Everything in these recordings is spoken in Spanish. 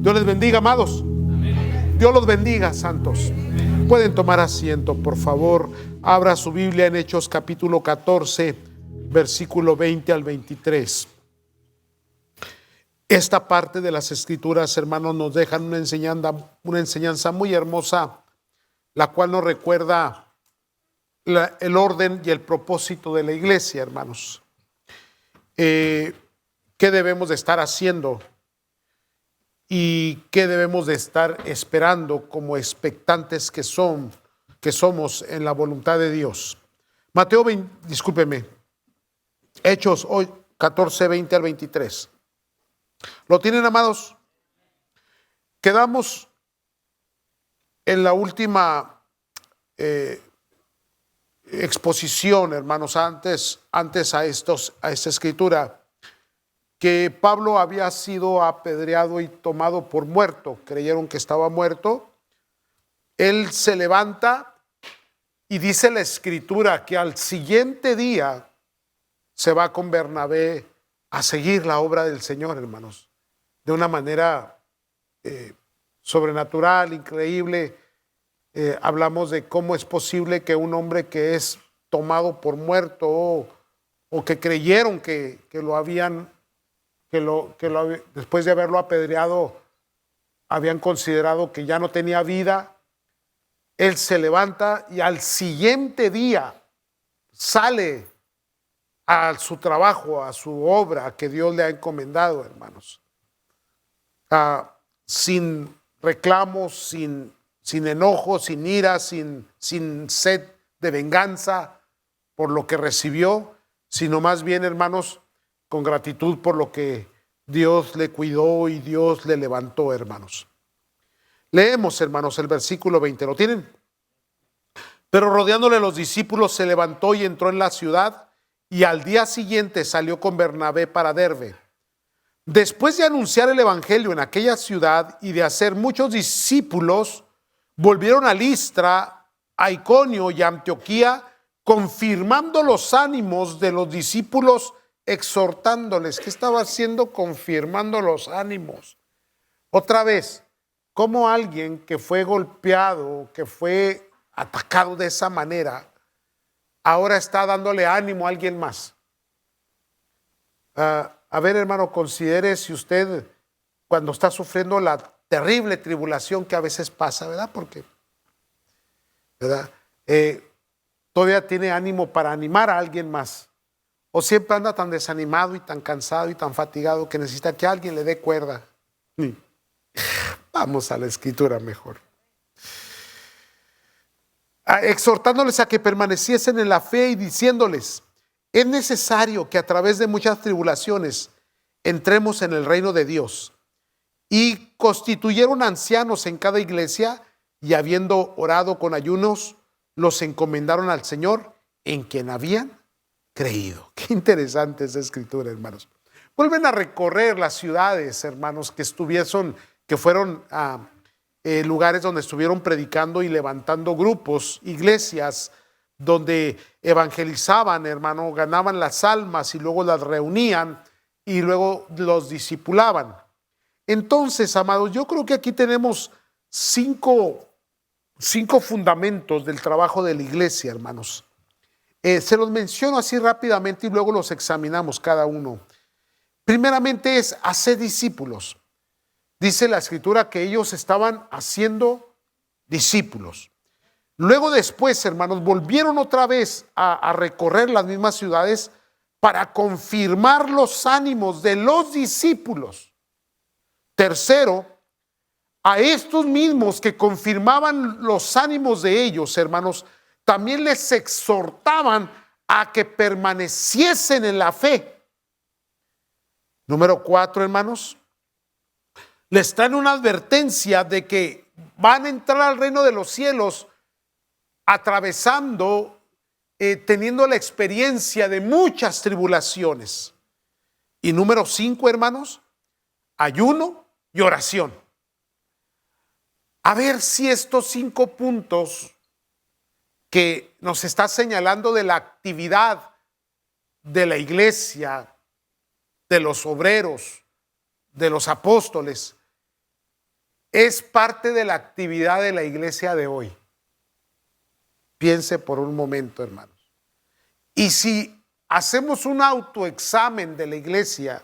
Dios les bendiga, amados. Dios los bendiga, santos. Pueden tomar asiento, por favor. Abra su Biblia en Hechos capítulo 14, versículo 20 al 23. Esta parte de las Escrituras, hermanos, nos dejan una enseñanza muy hermosa, la cual nos recuerda el orden y el propósito de la iglesia, hermanos. ¿Qué debemos de estar haciendo? ¿Y qué debemos de estar esperando como expectantes que somos en la voluntad de Dios? Hechos 14, 20 al 23. ¿Lo tienen, amados? Quedamos en la última exposición, hermanos, antes a esta escritura, que Pablo había sido apedreado y tomado por muerto. Creyeron que estaba muerto. Él se levanta y dice la escritura que al siguiente día se va con Bernabé a seguir la obra del Señor, hermanos, de una manera sobrenatural, increíble. Hablamos de cómo es posible que un hombre que es tomado por muerto o que creyeron que lo habían después de haberlo apedreado, habían considerado que ya no tenía vida. Él se levanta y al siguiente día sale a su trabajo, a su obra que Dios le ha encomendado, hermanos. Sin reclamos, sin enojo, sin ira, sin sed de venganza por lo que recibió, sino más bien, hermanos, con gratitud por lo que Dios le cuidó y Dios le levantó, hermanos. Leemos, hermanos, el versículo 20. ¿Lo tienen? Pero rodeándole los discípulos, se levantó y entró en la ciudad, y al día siguiente salió con Bernabé para Derbe. Después de anunciar el evangelio en aquella ciudad y de hacer muchos discípulos, volvieron a Listra, a Iconio y a Antioquía, confirmando los ánimos de los discípulos, exhortándoles. ¿Qué estaba haciendo? Confirmando los ánimos. Otra vez, como alguien que fue golpeado, que fue atacado de esa manera, ahora está dándole ánimo a alguien más. A ver, hermano, considere si usted, cuando está sufriendo la terrible tribulación que a veces pasa, ¿verdad? Porque, ¿verdad? Todavía tiene ánimo para animar a alguien más. O siempre anda tan desanimado y tan cansado y tan fatigado que necesita que alguien le dé cuerda. Vamos a la escritura mejor. Exhortándoles a que permaneciesen en la fe y diciéndoles: es necesario que a través de muchas tribulaciones entremos en el reino de Dios. Y constituyeron ancianos en cada iglesia, y habiendo orado con ayunos, los encomendaron al Señor, en quien habían creído. Qué interesante esa escritura, hermanos. Vuelven a recorrer las ciudades, hermanos, que fueron lugares donde estuvieron predicando y levantando grupos, iglesias, donde evangelizaban, hermano, ganaban las almas y luego las reunían y luego los discipulaban. Entonces, amados, yo creo que aquí tenemos cinco fundamentos del trabajo de la iglesia, hermanos. Se los menciono así rápidamente y luego los examinamos cada uno. Primeramente es hacer discípulos. Dice la escritura que ellos estaban haciendo discípulos. Luego después, hermanos, volvieron otra vez a recorrer las mismas ciudades para confirmar los ánimos de los discípulos. Tercero, a estos mismos que confirmaban los ánimos de ellos, hermanos, también les exhortaban a que permaneciesen en la fe. Número 4, hermanos, les traen una advertencia de que van a entrar al reino de los cielos atravesando, teniendo la experiencia de muchas tribulaciones. Y número 5, hermanos, ayuno y oración. A ver si estos 5 puntos que nos está señalando de la actividad de la iglesia, de los obreros, de los apóstoles, es parte de la actividad de la iglesia de hoy. Piense por un momento, hermanos. Y si hacemos un autoexamen de la iglesia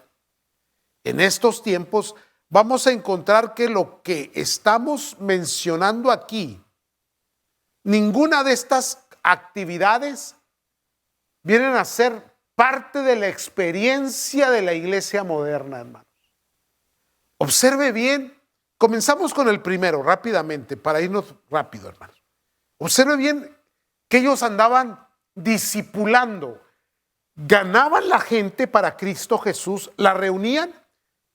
en estos tiempos, vamos a encontrar que lo que estamos mencionando aquí, ninguna de estas actividades vienen a ser parte de la experiencia de la iglesia moderna, hermanos. Observe bien, comenzamos con el primero rápidamente, para irnos rápido, hermanos. Observe bien que ellos andaban discipulando, ganaban la gente para Cristo Jesús, la reunían,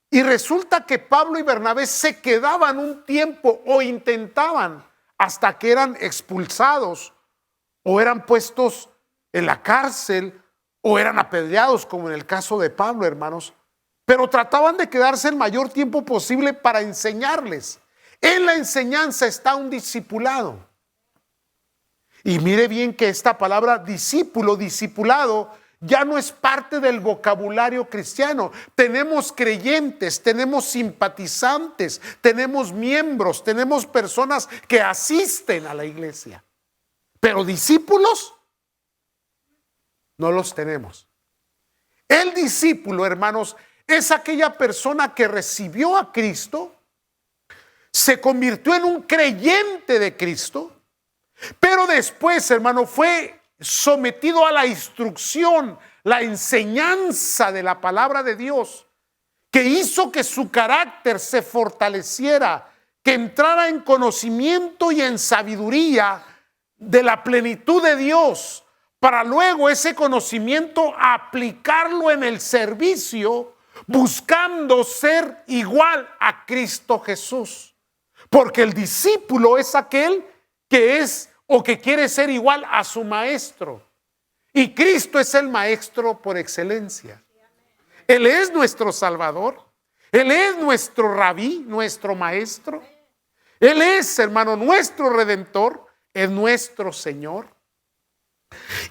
y resulta que Pablo y Bernabé se quedaban un tiempo o intentaban hasta que eran expulsados o eran puestos en la cárcel o eran apedreados, como en el caso de Pablo, hermanos. Pero trataban de quedarse el mayor tiempo posible para enseñarles. En la enseñanza está un discipulado. Y mire bien que esta palabra discípulo, discipulado, ya no es parte del vocabulario cristiano. Tenemos creyentes, tenemos simpatizantes, tenemos miembros, tenemos personas que asisten a la iglesia. Pero discípulos no los tenemos. El discípulo, hermanos, es aquella persona que recibió a Cristo, se convirtió en un creyente de Cristo, pero después, hermano, fue sometido a la instrucción, la enseñanza de la palabra de Dios, que hizo que su carácter se fortaleciera, que entrara en conocimiento y en sabiduría de la plenitud de Dios, para luego ese conocimiento aplicarlo en el servicio, buscando ser igual a Cristo Jesús. Porque el discípulo es aquel que es o que quiere ser igual a su maestro. Y Cristo es el maestro por excelencia. Él es nuestro Salvador. Él es nuestro rabí, nuestro maestro. Él es, hermano, nuestro Redentor. Es nuestro Señor.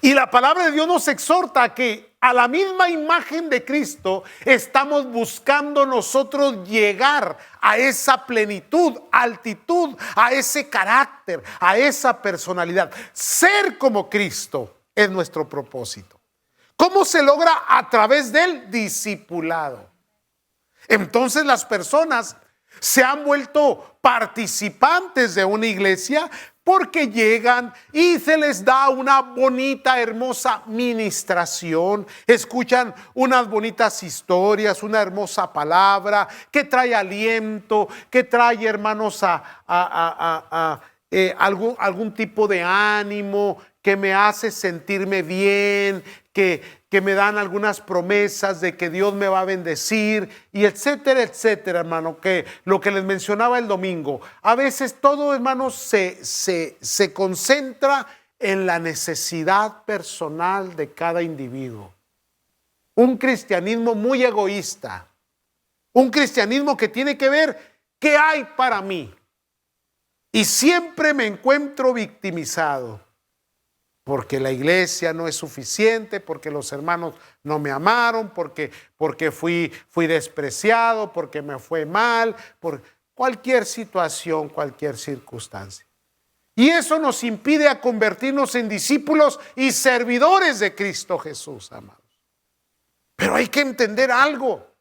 Y la palabra de Dios nos exhorta a que a la misma imagen de Cristo estamos buscando nosotros llegar a esa plenitud, altitud, a ese carácter, a esa personalidad. Ser como Cristo es nuestro propósito. ¿Cómo se logra? A través del discipulado. Entonces las personas se han vuelto participantes de una iglesia porque llegan y se les da una bonita, hermosa ministración, escuchan unas bonitas historias, una hermosa palabra que trae aliento, que trae, hermanos, algún tipo de ánimo, que me hace sentirme bien, que me dan algunas promesas de que Dios me va a bendecir, y etcétera, etcétera, hermano, que lo que les mencionaba el domingo. A veces todo, hermano, se concentra en la necesidad personal de cada individuo. Un cristianismo muy egoísta, un cristianismo que tiene que ver qué hay para mí. Y siempre me encuentro victimizado. Porque la iglesia no es suficiente, porque los hermanos no me amaron, porque fui despreciado, porque me fue mal, por cualquier situación, cualquier circunstancia. Y eso nos impide a convertirnos en discípulos y servidores de Cristo Jesús, amados. Pero hay que entender algo.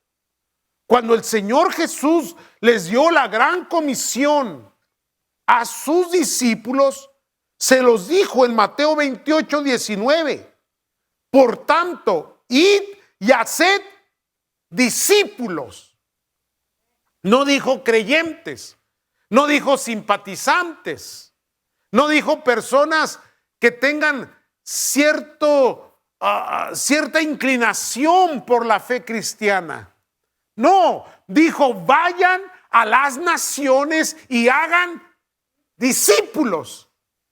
Cuando el Señor Jesús les dio la gran comisión a sus discípulos, se los dijo en Mateo 28, 19. Por tanto, id y haced discípulos. No dijo creyentes, no dijo simpatizantes, no dijo personas que tengan cierta inclinación por la fe cristiana. No, dijo vayan a las naciones y hagan discípulos.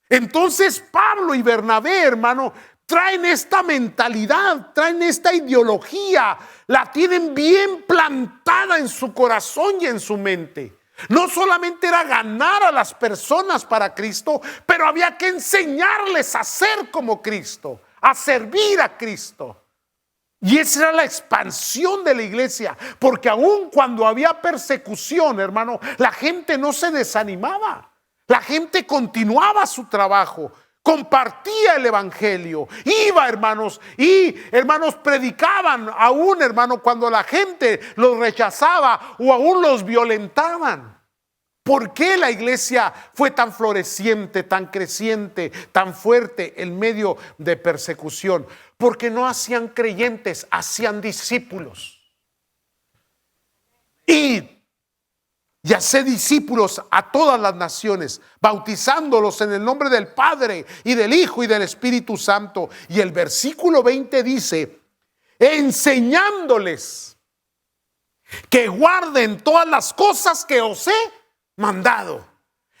Entonces Pablo y Bernabé, hermano, traen esta mentalidad, traen esta ideología, la tienen bien plantada en su corazón y en su mente. No solamente era ganar a las personas para Cristo, pero había que enseñarles a ser como Cristo, a servir a Cristo. Y esa era la expansión de la iglesia, porque aun cuando había persecución, hermano, la gente no se desanimaba. La gente continuaba su trabajo, compartía el evangelio, iba, hermanos, y hermanos predicaban aún, hermano, cuando la gente los rechazaba o aún los violentaban. ¿Por qué la iglesia fue tan floreciente, tan creciente, tan fuerte en medio de persecución? Porque no hacían creyentes, hacían discípulos. Y hacé discípulos a todas las naciones, bautizándolos en el nombre del Padre y del Hijo y del Espíritu Santo. Y el versículo 20 dice, enseñándoles que guarden todas las cosas que os he mandado.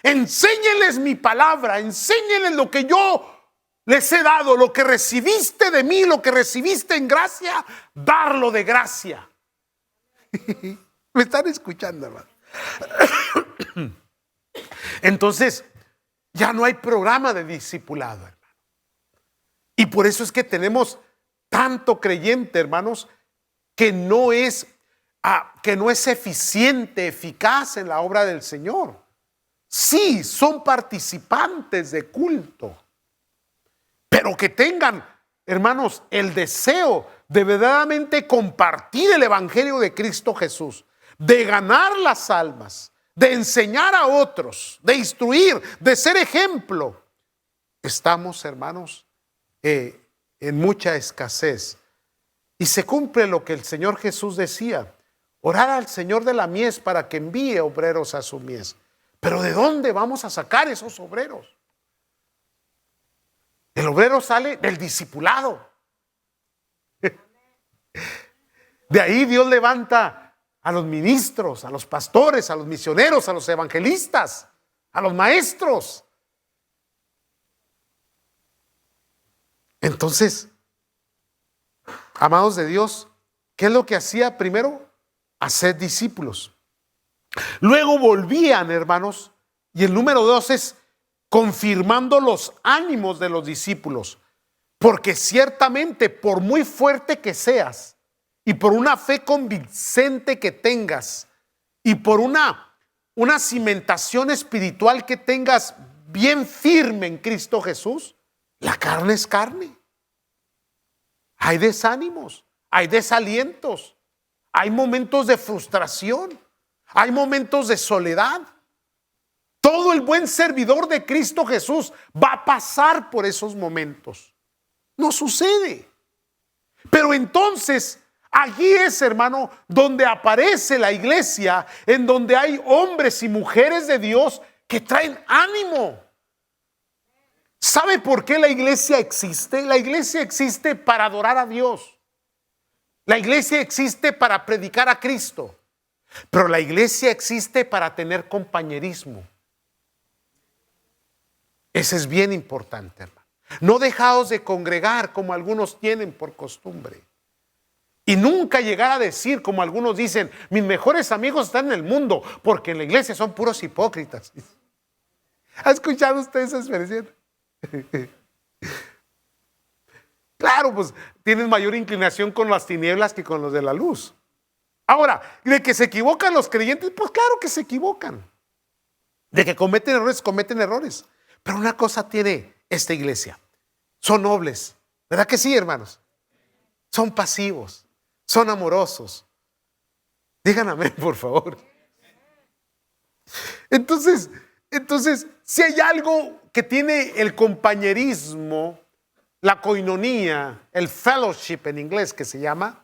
Enséñenles mi palabra, enséñenles lo que yo les he dado, lo que recibiste de mí, lo que recibiste en gracia, darlo de gracia. ¿Me están escuchando, hermano? Entonces, ya no hay programa de discipulado, hermano. Y por eso es que tenemos tanto creyente, hermanos, que no es eficiente, eficaz en la obra del Señor. Sí, son participantes de culto, pero que tengan, hermanos, el deseo de verdaderamente compartir el evangelio de Cristo Jesús, de ganar las almas, de enseñar a otros, de instruir, de ser ejemplo. Estamos, hermanos, en mucha escasez. Y se cumple lo que el Señor Jesús decía: orar al Señor de la mies para que envíe obreros a su mies. Pero ¿de dónde vamos a sacar esos obreros? El obrero sale del discipulado. De ahí Dios levanta a los ministros, a los pastores, a los misioneros, a los evangelistas, a los maestros. Entonces, amados de Dios, ¿qué es lo que hacía primero? Hacer discípulos. Luego volvían, hermanos, y el número 2 es confirmando los ánimos de los discípulos, porque ciertamente por muy fuerte que seas y por una fe convincente que tengas y por una cimentación espiritual que tengas bien firme en Cristo Jesús, la carne es carne. Hay desánimos, hay desalientos, hay momentos de frustración, hay momentos de soledad. Todo el buen servidor de Cristo Jesús va a pasar por esos momentos. No sucede. Pero entonces, allí es, hermano, donde aparece la iglesia, en donde hay hombres y mujeres de Dios que traen ánimo. ¿Sabe por qué la iglesia existe? La iglesia existe para adorar a Dios. La iglesia existe para predicar a Cristo. Pero la iglesia existe para tener compañerismo. Ese es bien importante, hermano. No dejaos de congregar como algunos tienen por costumbre. Y nunca llegar a decir, como algunos dicen, mis mejores amigos están en el mundo, porque en la iglesia son puros hipócritas. ¿Ha escuchado usted esa expresión? Claro, pues tienes mayor inclinación con las tinieblas que con los de la luz. Ahora, de que se equivocan los creyentes, pues claro que se equivocan. De que cometen errores. Pero una cosa tiene esta iglesia: son nobles. ¿Verdad que sí, hermanos? Son pasivos, son amorosos. Digan amén, por favor. Entonces, si hay algo que tiene el compañerismo, la koinonía, el fellowship en inglés que se llama,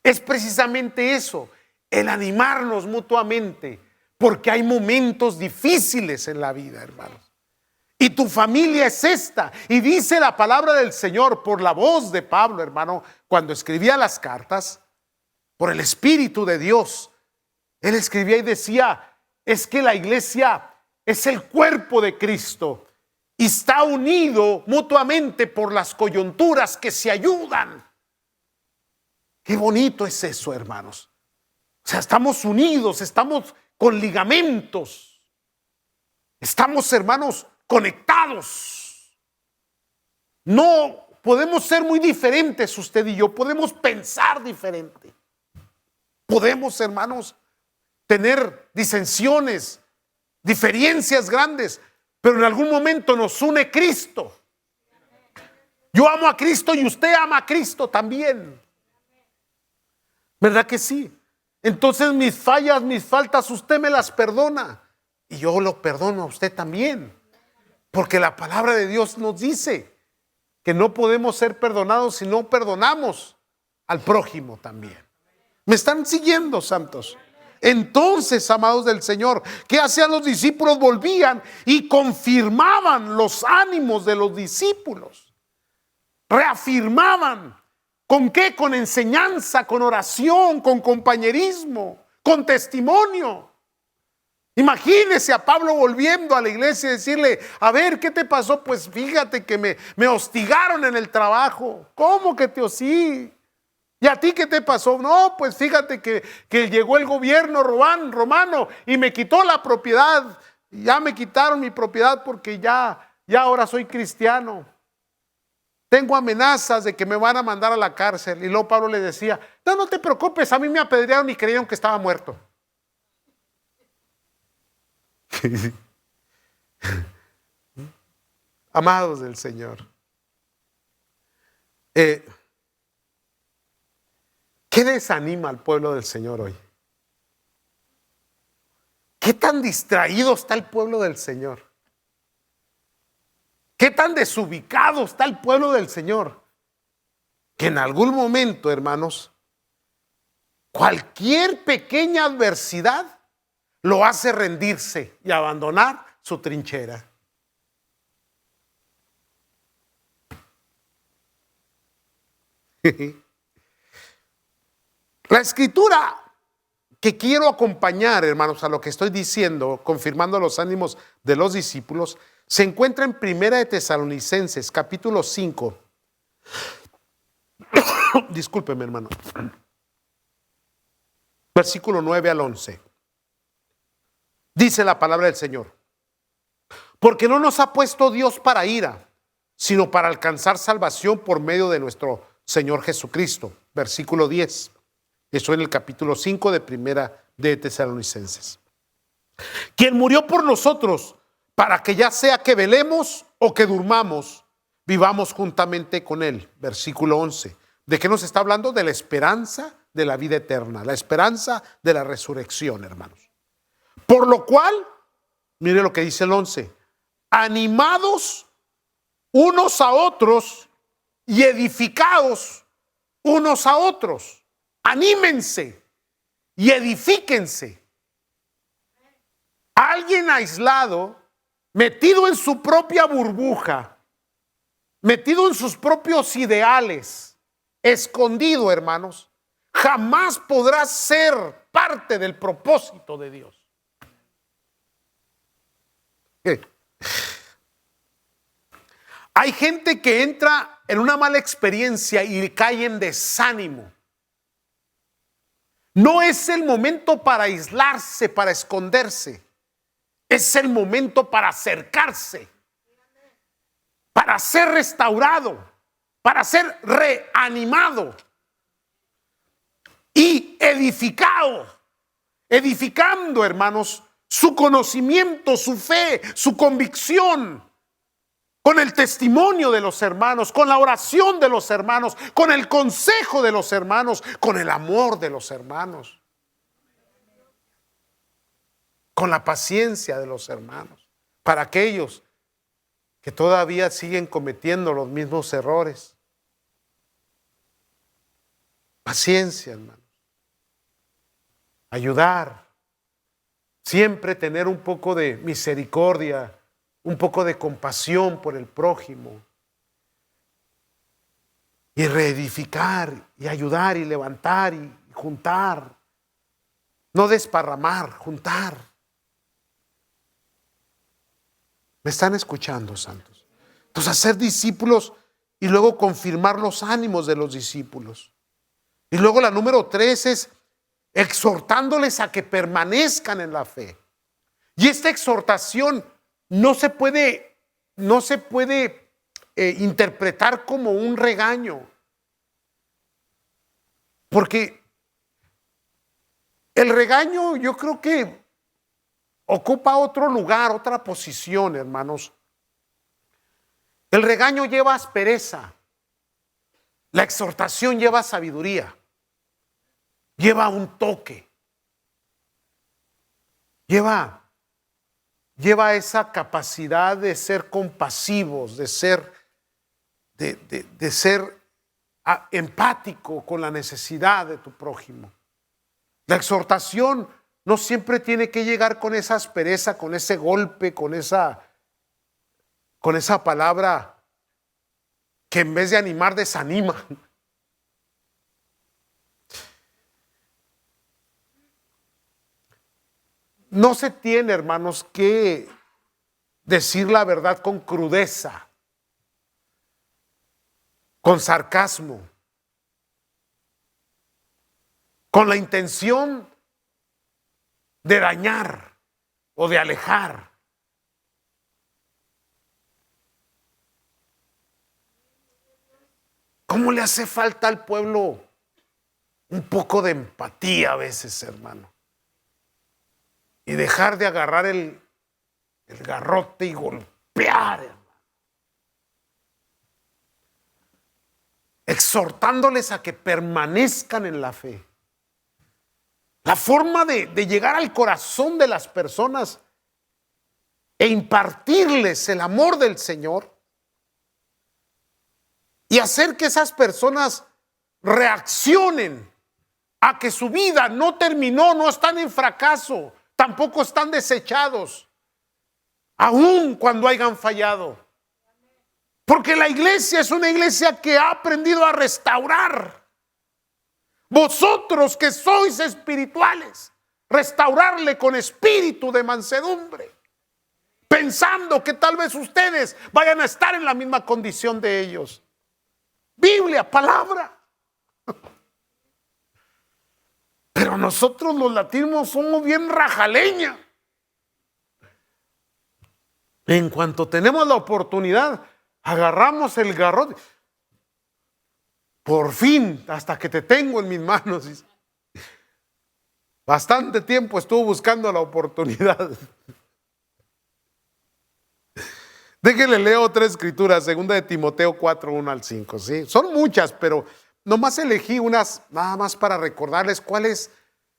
es precisamente eso, el animarnos mutuamente, porque hay momentos difíciles en la vida, hermanos. Y tu familia es esta. Y dice la palabra del Señor por la voz de Pablo, hermano, cuando escribía las cartas, por el Espíritu de Dios. Él escribía y decía: es que la iglesia es el cuerpo de Cristo y está unido mutuamente por las coyunturas que se ayudan. Qué bonito es eso, hermanos. O sea, estamos unidos, estamos con ligamentos. Estamos, hermanos, conectados. No podemos ser muy diferentes usted y yo, podemos pensar diferente. Podemos, hermanos, tener disensiones, diferencias grandes, pero en algún momento nos une Cristo. Yo amo a Cristo y usted ama a Cristo también. ¿Verdad que sí? Entonces mis fallas, mis faltas, usted me las perdona. Y yo lo perdono a usted también. Porque la palabra de Dios nos dice que no podemos ser perdonados si no perdonamos al prójimo también. ¿Me están siguiendo, santos? Entonces, amados del Señor, ¿qué hacían los discípulos? Volvían y confirmaban los ánimos de los discípulos. Reafirmaban. ¿Con qué? Con enseñanza, con oración, con compañerismo, con testimonio. Imagínese a Pablo volviendo a la iglesia y decirle: a ver, ¿qué te pasó? Pues fíjate que me hostigaron en el trabajo. ¿Cómo que te hostigaron? ¿Y a ti qué te pasó? No, pues fíjate que llegó el gobierno romano y me quitó la propiedad. Ya me quitaron mi propiedad porque ya ahora soy cristiano. Tengo amenazas de que me van a mandar a la cárcel. Y luego Pablo le decía: no te preocupes, a mí me apedrearon y creyeron que estaba muerto. Amados del Señor, ¿qué desanima al pueblo del Señor hoy? ¿Qué tan distraído está el pueblo del Señor? ¿Qué tan desubicado está el pueblo del Señor? Que en algún momento, hermanos, cualquier pequeña adversidad lo hace rendirse y abandonar su trinchera. La escritura que quiero acompañar, hermanos, a lo que estoy diciendo, confirmando los ánimos de los discípulos, se encuentra en Primera de Tesalonicenses, capítulo 5. Discúlpeme, hermano. Versículo 9 al 11. Dice la palabra del Señor: porque no nos ha puesto Dios para ira, sino para alcanzar salvación por medio de nuestro Señor Jesucristo. Versículo 10. Eso en el capítulo 5 de Primera de Tesalonicenses. Quien murió por nosotros, para que ya sea que velemos o que durmamos, vivamos juntamente con Él. Versículo 11. ¿De qué nos está hablando? De la esperanza de la vida eterna, la esperanza de la resurrección, hermanos. Por lo cual, mire lo que dice el 11: animados unos a otros y edificados unos a otros. Anímense y edifíquense. Alguien aislado, metido en su propia burbuja, metido en sus propios ideales, escondido, hermanos, jamás podrá ser parte del propósito de Dios. Hay gente que entra en una mala experiencia y cae en desánimo. No es el momento para aislarse, para esconderse. Es el momento para acercarse, para ser restaurado, para ser reanimado y edificado. Edificando, hermanos, su conocimiento, su fe, su convicción, con el testimonio de los hermanos, con la oración de los hermanos, con el consejo de los hermanos, con el amor de los hermanos, con la paciencia de los hermanos, para aquellos que todavía siguen cometiendo los mismos errores. Paciencia, hermanos. Ayudar. Siempre tener un poco de misericordia, un poco de compasión por el prójimo. Y reedificar, y ayudar, y levantar, y juntar. No desparramar, juntar. ¿Me están escuchando, santos? Entonces, hacer discípulos y luego confirmar los ánimos de los discípulos. Y luego la número 3 es exhortándoles a que permanezcan en la fe. Y esta exhortación no se puede interpretar como un regaño. Porque el regaño yo creo que ocupa otro lugar, otra posición, hermanos. El regaño lleva aspereza. La exhortación lleva sabiduría. Lleva un toque. Lleva esa capacidad de ser compasivos, de ser empático con la necesidad de tu prójimo. La exhortación no siempre tiene que llegar con esa aspereza, con ese golpe, con esa palabra que en vez de animar desanima. No se tiene, hermanos, que decir la verdad con crudeza, con sarcasmo, con la intención de dañar o de alejar. ¿Cómo le hace falta al pueblo un poco de empatía a veces, hermano? Y dejar de agarrar el garrote y golpear, hermano. Exhortándoles a que permanezcan en la fe. La forma de llegar al corazón de las personas e impartirles el amor del Señor y hacer que esas personas reaccionen a que su vida no terminó, no están en fracaso, tampoco están desechados, aun cuando hayan fallado. Porque la iglesia es una iglesia que ha aprendido a restaurar. Vosotros que sois espirituales, restaurarle con espíritu de mansedumbre, pensando que tal vez ustedes vayan a estar en la misma condición de ellos. Biblia, palabra. Pero nosotros los latinos somos bien rajaleña. En cuanto tenemos la oportunidad, agarramos el garrote. Por fin, hasta que te tengo en mis manos. Bastante tiempo estuvo buscando la oportunidad. Déjenle leo 3 escrituras, 2 de Timoteo 4, 1 al 5. ¿Sí? Son muchas, pero nomás elegí unas nada más para recordarles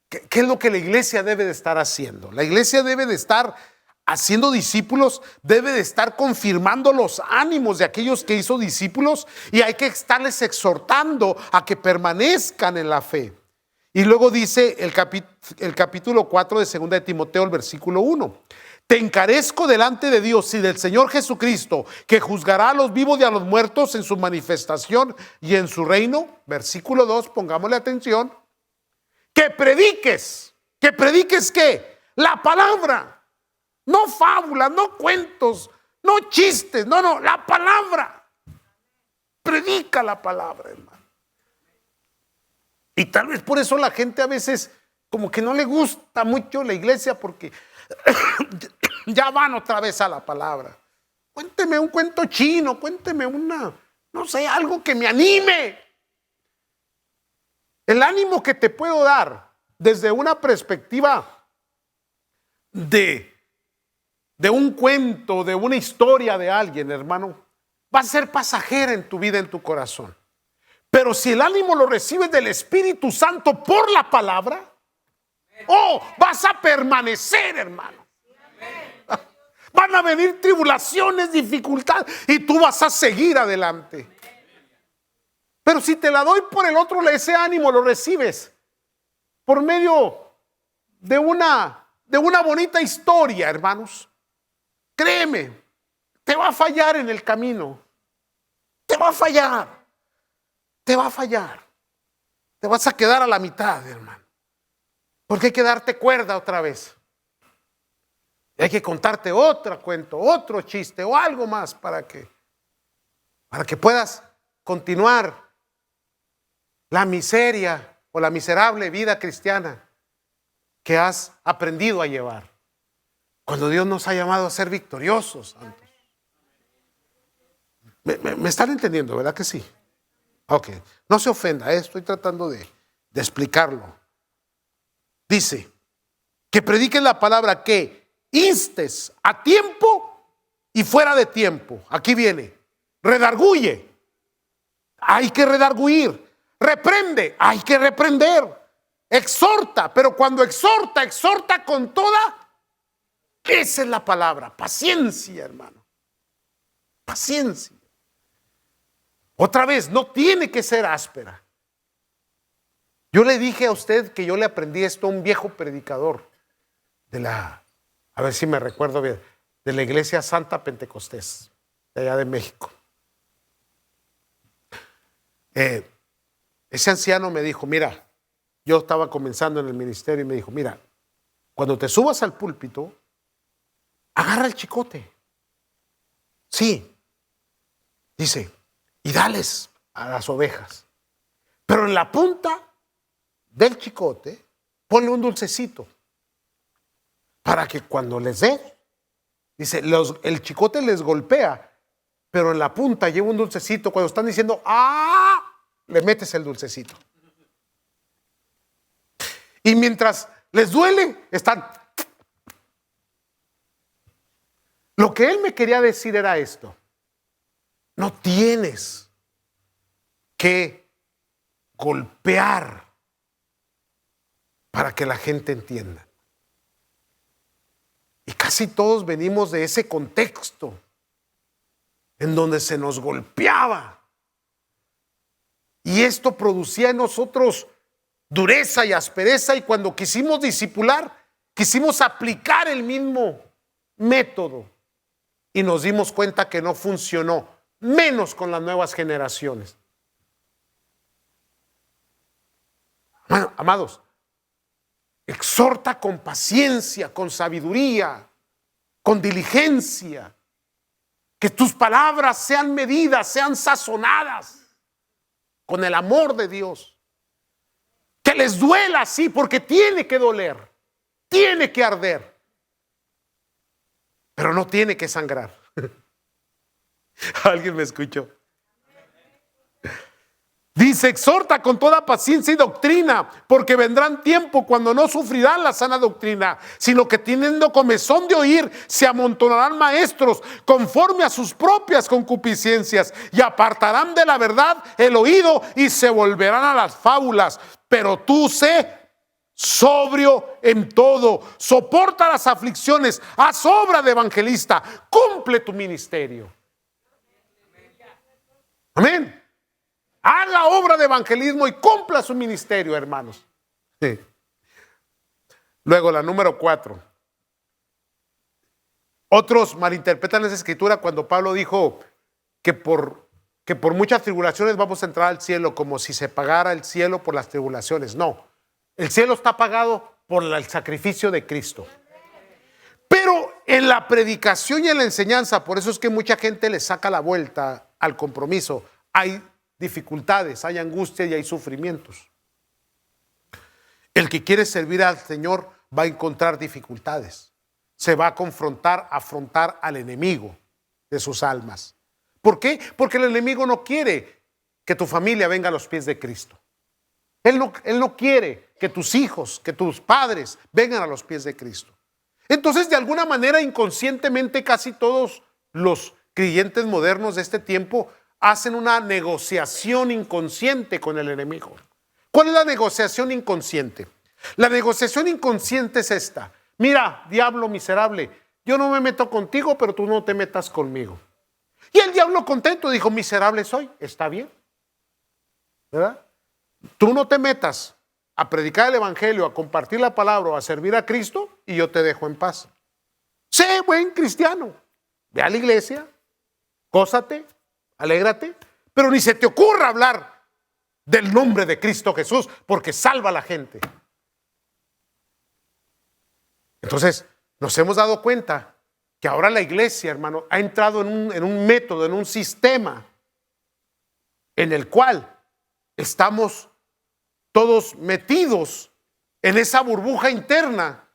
qué es lo que la iglesia debe de estar haciendo. La iglesia debe de estar haciendo discípulos, debe de estar confirmando los ánimos de aquellos que hizo discípulos y hay que estarles exhortando a que permanezcan en la fe. Y luego dice el capítulo 4 de 2 de Timoteo, el versículo 1. Te encarezco delante de Dios y del Señor Jesucristo, que juzgará a los vivos y a los muertos en su manifestación y en su reino. Versículo 2, pongámosle atención. Que prediques ¿qué? La palabra. No fábulas, no cuentos, no chistes, no, la palabra. Predica la palabra, hermano. Y tal vez por eso la gente a veces como que no le gusta mucho la iglesia porque ya van otra vez a la palabra. Cuénteme un cuento chino, cuénteme algo que me anime. El ánimo que te puedo dar desde una perspectiva de un cuento, de una historia de alguien, hermano, va a ser pasajera en tu vida, en tu corazón. Pero si el ánimo lo recibes del Espíritu Santo por la palabra, vas a permanecer, hermano. Van a venir tribulaciones, dificultades, y tú vas a seguir adelante. Pero si te la doy por el otro, ese ánimo lo recibes por medio de una bonita historia, hermanos. Créeme, te va a fallar en el camino. Te va a fallar. Te vas a quedar a la mitad, hermano. Porque hay que darte cuerda otra vez. Y hay que contarte otro cuento, otro chiste o algo más para que puedas continuar la miseria o la miserable vida cristiana que has aprendido a llevar. Cuando Dios nos ha llamado a ser victoriosos, santos. Me están entendiendo, ¿verdad que sí? Ok, no se ofenda, estoy tratando de explicarlo. Dice, que prediquen la palabra, que instes a tiempo y fuera de tiempo. Aquí viene, redarguye, hay que redarguir, reprende, hay que reprender, exhorta, pero cuando exhorta, exhorta con toda, esa es la palabra, paciencia, hermano, paciencia. Otra vez, no tiene que ser áspera. Yo le dije a usted que yo le aprendí esto a un viejo predicador a ver si me recuerdo bien, de la Iglesia Santa Pentecostés, de allá de México. Ese anciano me dijo, mira, yo estaba comenzando en el ministerio y me dijo, mira, cuando te subas al púlpito, agarra el chicote. Sí, dice, y dales a las ovejas. Pero en la punta del chicote, ponle un dulcecito. Para que cuando les dé, dice, el chicote les golpea, pero en la punta lleva un dulcecito. Cuando están diciendo, le metes el dulcecito. Y mientras les duele, están. Lo que él me quería decir era esto. No tienes que golpear para que la gente entienda. Y casi todos venimos de ese contexto en donde se nos golpeaba. Y esto producía en nosotros dureza y aspereza, y cuando quisimos discipular, quisimos aplicar el mismo método y nos dimos cuenta que no funcionó, menos con las nuevas generaciones. Bueno, amados, exhorta con paciencia, con sabiduría, con diligencia. Que tus palabras sean medidas, sean sazonadas con el amor de Dios. Que les duela, sí, porque tiene que doler, tiene que arder, pero no tiene que sangrar. ¿Alguien me escuchó? Dice, exhorta con toda paciencia y doctrina, porque vendrán tiempo cuando no sufrirán la sana doctrina, sino que teniendo comezón de oír, se amontonarán maestros conforme a sus propias concupiscencias, y apartarán de la verdad el oído y se volverán a las fábulas. Pero tú sé sobrio en todo, soporta las aflicciones, haz obra de evangelista, cumple tu ministerio. Amén. Haga obra de evangelismo y cumpla su ministerio, hermanos. Sí. Luego la número 4. Otros malinterpretan esa escritura cuando Pablo dijo que por muchas tribulaciones vamos a entrar al cielo, como si se pagara el cielo por las tribulaciones. No, el cielo está pagado por el sacrificio de Cristo. Pero en la predicación y en la enseñanza, por eso es que mucha gente le saca la vuelta al compromiso. Hay dificultades, hay angustia y hay sufrimientos. El que quiere servir al Señor va a encontrar dificultades. Se va a afrontar al enemigo de sus almas. ¿Por qué? Porque el enemigo no quiere que tu familia venga a los pies de Cristo. Él no quiere que tus hijos, que tus padres vengan a los pies de Cristo. Entonces, de alguna manera, inconscientemente, casi todos los creyentes modernos de este tiempo hacen una negociación inconsciente con el enemigo. ¿Cuál es la negociación inconsciente? La negociación inconsciente es esta. Mira, diablo miserable, yo no me meto contigo, pero tú no te metas conmigo. Y el diablo contento dijo, miserable soy, está bien, ¿verdad? Tú no te metas a predicar el evangelio, a compartir la palabra o a servir a Cristo y yo te dejo en paz. Sé buen cristiano, ve a la iglesia, gózate, alégrate, pero ni se te ocurra hablar del nombre de Cristo Jesús, porque salva a la gente. Entonces, nos hemos dado cuenta que ahora la iglesia, hermano, ha entrado en un método, en un sistema en el cual estamos todos metidos en esa burbuja interna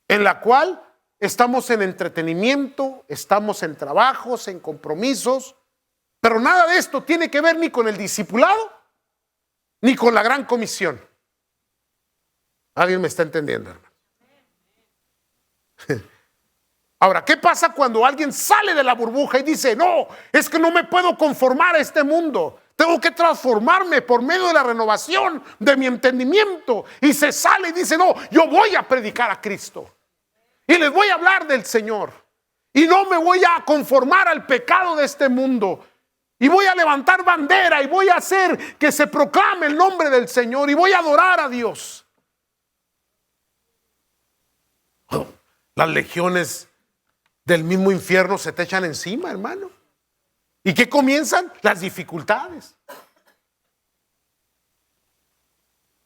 en la cual estamos en entretenimiento, estamos en trabajos, en compromisos, pero nada de esto tiene que ver ni con el discipulado, ni con la gran comisión. ¿Alguien me está entendiendo, hermano? Ahora, ¿qué pasa cuando alguien sale de la burbuja y dice, no, es que no me puedo conformar a este mundo? Tengo que transformarme por medio de la renovación de mi entendimiento. Y se sale y dice, no, yo voy a predicar a Cristo. Y les voy a hablar del Señor. Y no me voy a conformar al pecado de este mundo. Y voy a levantar bandera y voy a hacer que se proclame el nombre del Señor. Y voy a adorar a Dios. Oh, las legiones del mismo infierno se te echan encima, hermano. ¿Y qué comienzan? Las dificultades.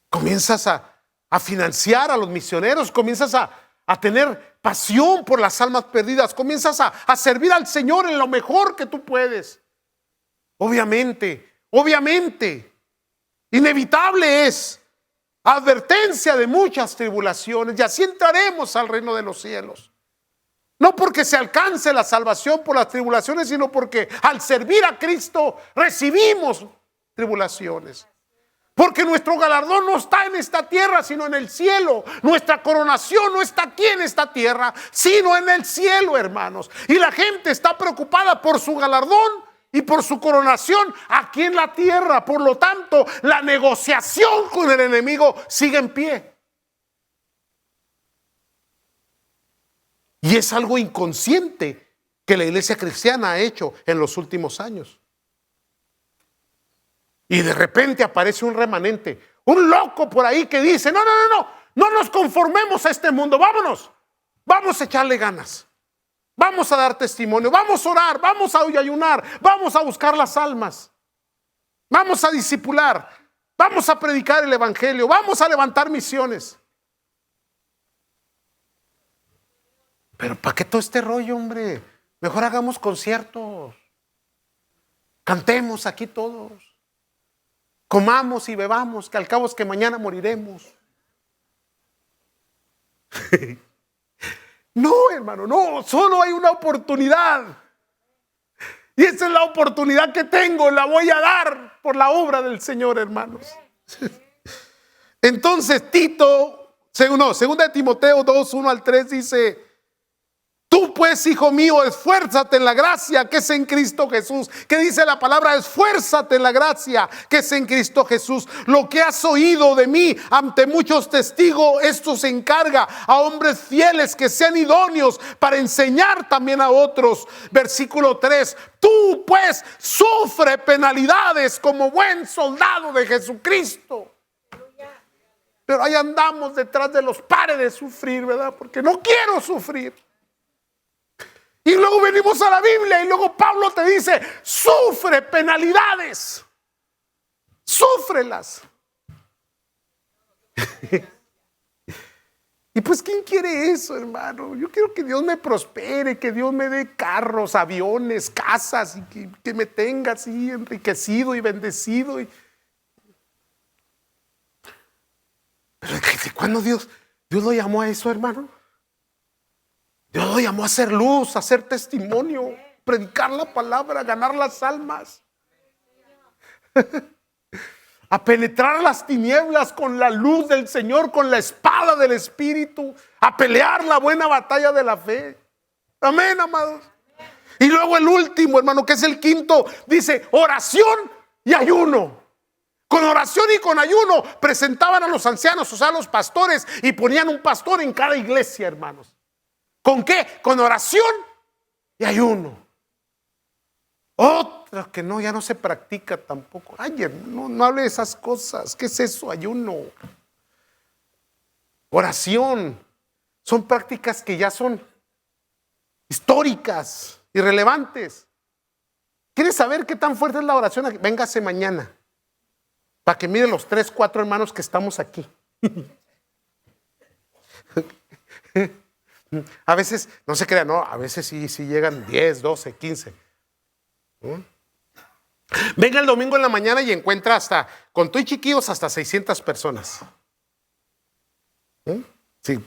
Comienzas a financiar a los misioneros, comienzas a tener pasión por las almas perdidas, comienzas a servir al Señor en lo mejor que tú puedes. Obviamente, inevitable es advertencia de muchas tribulaciones, y así entraremos al reino de los cielos. No porque se alcance la salvación por las tribulaciones, sino porque al servir a Cristo recibimos tribulaciones. Porque nuestro galardón no está en esta tierra, sino en el cielo. Nuestra coronación no está aquí en esta tierra, sino en el cielo, hermanos. Y la gente está preocupada por su galardón y por su coronación aquí en la tierra. Por lo tanto, la negociación con el enemigo sigue en pie. Y es algo inconsciente que la iglesia cristiana ha hecho en los últimos años. Y de repente aparece un remanente, un loco por ahí que dice, no nos conformemos a este mundo, vamos a echarle ganas, vamos a dar testimonio, vamos a orar, vamos a ayunar, vamos a buscar las almas, vamos a discipular, vamos a predicar el evangelio, vamos a levantar misiones. Pero ¿para qué todo este rollo, hombre? Mejor hagamos conciertos. Cantemos aquí todos. Comamos y bebamos, que al cabo es que mañana moriremos. No, hermano, no. Solo hay una oportunidad. Y esa es la oportunidad que tengo. La voy a dar por la obra del Señor, hermanos. Entonces, segunda de Timoteo 2, 1 al 3 dice: tú pues, hijo mío, esfuérzate en la gracia que es en Cristo Jesús. ¿Qué dice la palabra? Esfuérzate en la gracia que es en Cristo Jesús. Lo que has oído de mí ante muchos testigos, esto se encarga a hombres fieles que sean idóneos para enseñar también a otros. Versículo 3. Tú pues sufre penalidades como buen soldado de Jesucristo. Pero ahí andamos detrás de los pares de sufrir, ¿verdad? Porque no quiero sufrir. Y luego venimos a la Biblia y luego Pablo te dice, sufre penalidades, súfrelas. Y pues, ¿quién quiere eso, hermano? Yo quiero que Dios me prospere, que Dios me dé carros, aviones, casas, y que me tenga así enriquecido y bendecido. Pero ¿de cuándo Dios lo llamó a eso, hermano? Dios lo llamó a hacer luz, a hacer testimonio, predicar la palabra, ganar las almas, a penetrar las tinieblas con la luz del Señor, con la espada del Espíritu, a pelear la buena batalla de la fe. Amén, amados. Y luego el último, hermano, que es el quinto, dice oración y ayuno. Con oración y con ayuno presentaban a los ancianos, o sea, a los pastores, y ponían un pastor en cada iglesia, hermanos. ¿Con qué? Con oración y ayuno. Otra que no, ya no se practica tampoco. Ay, no hable de esas cosas. ¿Qué es eso? Ayuno. Oración. Son prácticas que ya son históricas, irrelevantes. ¿Quieres saber qué tan fuerte es la oración? Véngase mañana, para que mire los 3, 4 hermanos que estamos aquí. A veces, no se crean, no, a veces sí llegan 10, 12, 15. Venga el domingo en la mañana y encuentra con tú y chiquillos hasta 600 personas. Sí,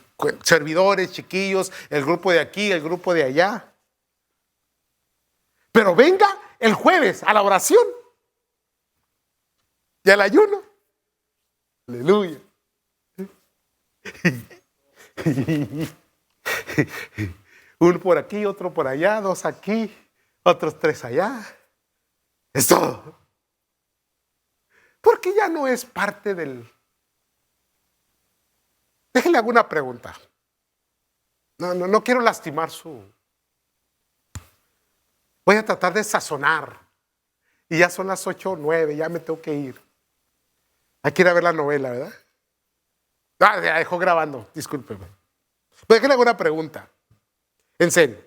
servidores, chiquillos, el grupo de aquí, el grupo de allá. Pero venga el jueves a la oración y al ayuno. Aleluya. Uno por aquí, otro por allá, dos aquí, otros tres allá. Es todo. Porque ya no es parte del... Déjenle alguna pregunta. No quiero lastimar su... Voy a tratar de sazonar. Y ya son las 8 o 9, ya me tengo que ir. Hay que ir a ver la novela, ¿verdad? Ah, ya dejó grabando, discúlpeme. Pero déjenle alguna pregunta. En serio.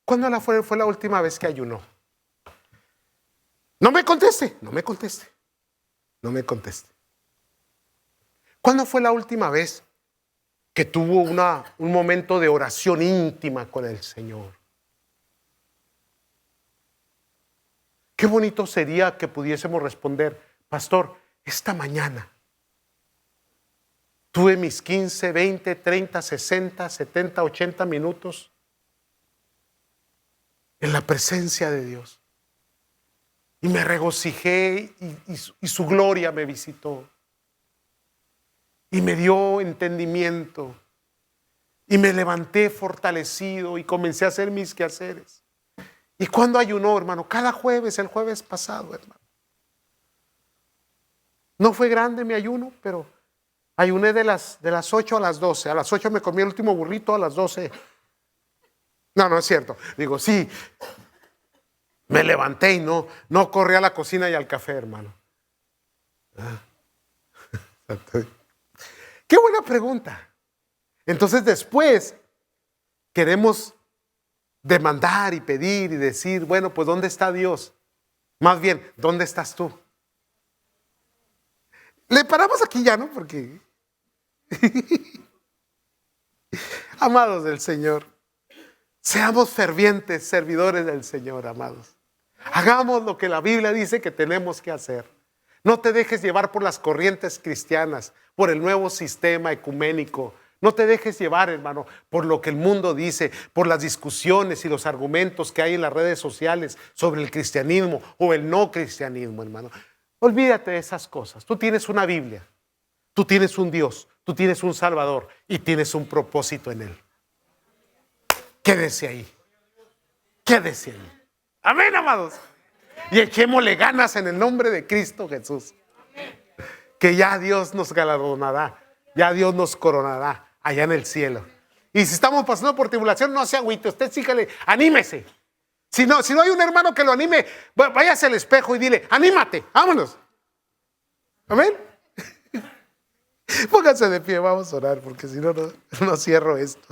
¿Cuándo fue la última vez que ayunó? No me conteste, no me conteste. No me conteste. ¿Cuándo fue la última vez que tuvo un momento de oración íntima con el Señor? Qué bonito sería que pudiésemos responder, pastor, esta mañana tuve mis 15, 20, 30, 60, 70, 80 minutos en la presencia de Dios. Y me regocijé y su gloria me visitó. Y me dio entendimiento. Y me levanté fortalecido y comencé a hacer mis quehaceres. ¿Y cuándo ayunó, hermano? Cada jueves, el jueves pasado, hermano. No fue grande mi ayuno, pero ayuné de las 8 a las 12. A las 8 me comí el último burrito, a las 12. No es cierto. Digo, sí. Me levanté y no corrí a la cocina y al café, hermano. Qué buena pregunta. Entonces después queremos demandar y pedir y decir, bueno, pues ¿dónde está Dios? Más bien, ¿dónde estás tú? Le paramos aquí ya, ¿no? Porque amados del Señor, seamos fervientes servidores del Señor, amados. Hagamos lo que la Biblia dice que tenemos que hacer. No te dejes llevar por las corrientes cristianas, por el nuevo sistema ecuménico. No te dejes llevar, hermano, por lo que el mundo dice, por las discusiones y los argumentos que hay en las redes sociales sobre el cristianismo o el no cristianismo, hermano. Olvídate de esas cosas. Tú tienes una Biblia, tú tienes un Dios, tú tienes un Salvador y tienes un propósito en Él. Quédese ahí. Quédese ahí. Amén, amados. Y echémosle ganas en el nombre de Cristo Jesús. Que ya Dios nos galardonará, ya Dios nos coronará allá en el cielo. Y si estamos pasando por tribulación, no se agüite, usted sígale, anímese. Si no hay un hermano que lo anime, váyase al espejo y dile, anímate, vámonos. Amén. Pónganse de pie, vamos a orar, porque si no cierro esto.